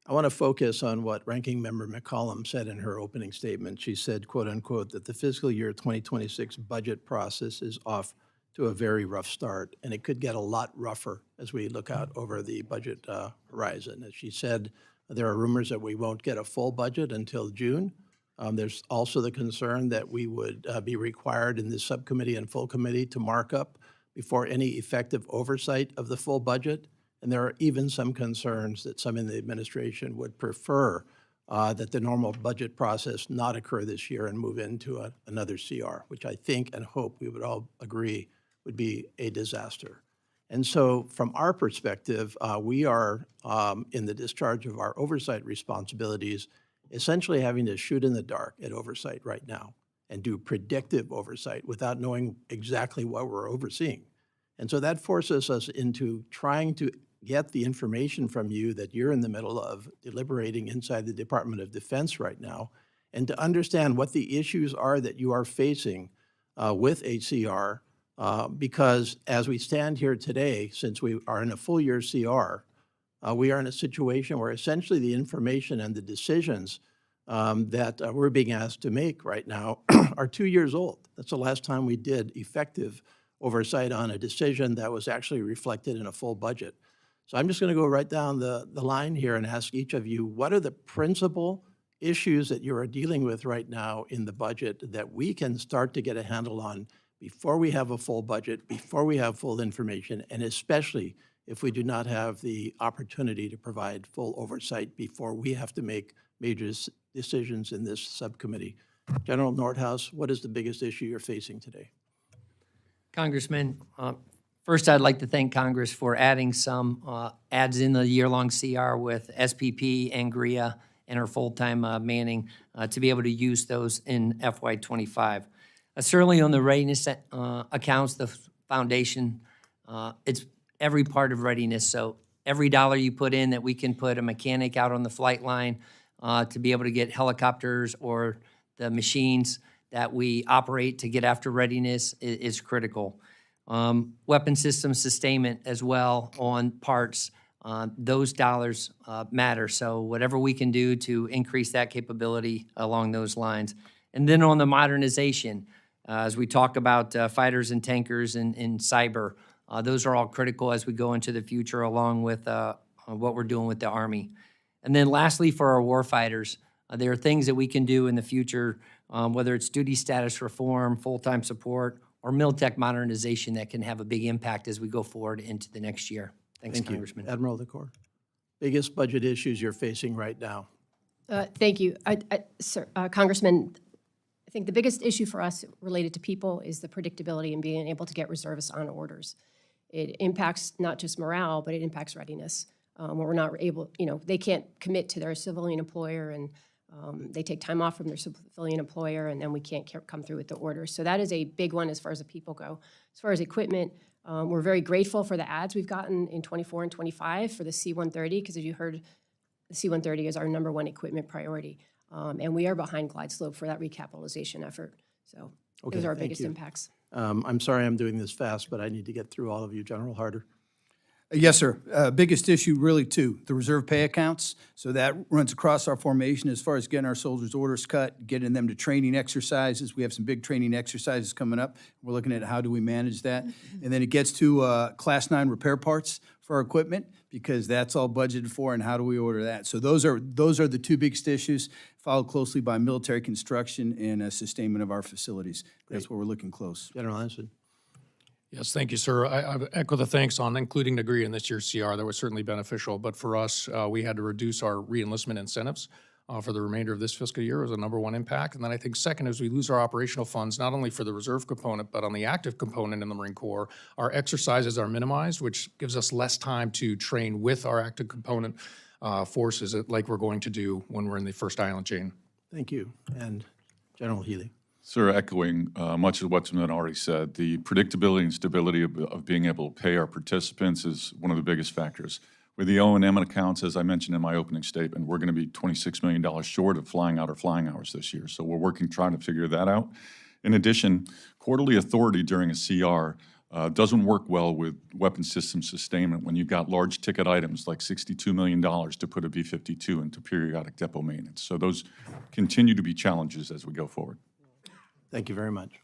I want to focus on what Ranking Member McCollum said in her opening statement. She said, quote unquote, that the fiscal year 2026 budget process is off to a very rough start, and it could get a lot rougher as we look out over the budget horizon. As she said, there are rumors that we won't get a full budget until June. There's also the concern that we would be required in this subcommittee and full committee to mark up before any effective oversight of the full budget. And there are even some concerns that some in the administration would prefer that the normal budget process not occur this year and move into another CR, which I think and hope we would all agree would be a disaster. And so from our perspective, we are in the discharge of our oversight responsibilities, essentially having to shoot in the dark at oversight right now and do predictive oversight without knowing exactly what we're overseeing. And so that forces us into trying to get the information from you that you're in the middle of deliberating inside the Department of Defense right now, and to understand what the issues are that you are facing with HCR, because as we stand here today, since we are in a full year CR, we are in a situation where essentially the information and the decisions that we're being asked to make right now are 2 years old. That's the last time we did effective oversight on a decision that was actually reflected in a full budget. So I'm just going to go right down the line here and ask each of you, what are the principal issues that you are dealing with right now in the budget that we can start to get a handle on before we have a full budget, before we have full information, and especially if we do not have the opportunity to provide full oversight before we have to make major decisions in this subcommittee. General Nordhaus, what is the biggest issue you're facing today? Congressman, first I'd like to thank Congress for adding some adds in the year-long CR with SPP and GRIA and our full-time manning to be able to use those in FY25. Certainly on the readiness accounts, the foundation, it's every part of readiness. So every dollar you put in that we can put a mechanic out on the flight line to be able to get helicopters or the machines that we operate to get after readiness is critical. Weapon system sustainment as well on parts, those dollars matter. So whatever we can do to increase that capability along those lines. And then on the modernization, as we talk about fighters and tankers and cyber, those are all critical as we go into the future along with what we're doing with the Army. And then lastly, for our warfighters, there are things that we can do in the future, whether it's duty status reform, full-time support, or mil-tech modernization that can have a big impact as we go forward into the next year. Thanks, Congressman. Admiral DeCore, biggest budget issues you're facing right now? Thank you. Sir, Congressman, I think the biggest issue for us related to people is the predictability and being able to get reservists on orders. It impacts not just morale, but it impacts readiness. When we're not able, they can't commit to their civilian employer and they take time off from their civilian employer, and then we can't come through with the orders. So that is a big one as far as the people go. As far as equipment, we're very grateful for the ads we've gotten in 24 and 25 for the C-130, because as you heard, the C-130 is our #1 equipment priority. And we are behind glide slope for that recapitalization effort. So those are our biggest impacts. I'm sorry I'm doing this fast, but I need to get through all of you. General Harder. Yes, sir. Biggest issue really two, the reserve pay accounts. So that runs across our formation as far as getting our soldiers' orders cut, getting them to training exercises. We have some big training exercises coming up. We're looking at how do we manage that. And then it gets to Class 9 repair parts for our equipment, because that's all budgeted for, and how do we order that? So those are the two biggest issues, followed closely by military construction and sustainment of our facilities. That's where we're looking close. General Hanson. Yes, thank you, sir. I echo the thanks on including degree in this year's CR. That was certainly beneficial. But for us, we had to reduce our re-enlistment incentives for the remainder of this fiscal year as a #1 impact. And then I think second, as we lose our operational funds, not only for the reserve component, but on the active component in the Marine Corps, our exercises are minimized, which gives us less time to train with our active component forces like we're going to do when we're in the first island chain. Thank you. And General Healy. Sir, echoing much of what's been already said, the predictability and stability of being able to pay our participants is one of the biggest factors. With the O&M accounts, as I mentioned in my opening statement, we're going to be $26 million short of flying out our flying hours this year. So we're working trying to figure that out. In addition, quarterly authority during a CR doesn't work well with weapon system sustainment when you've got large ticket items like $62 million to put a B-52 into periodic depot maintenance. So those continue to be challenges as we go forward. Thank you very much.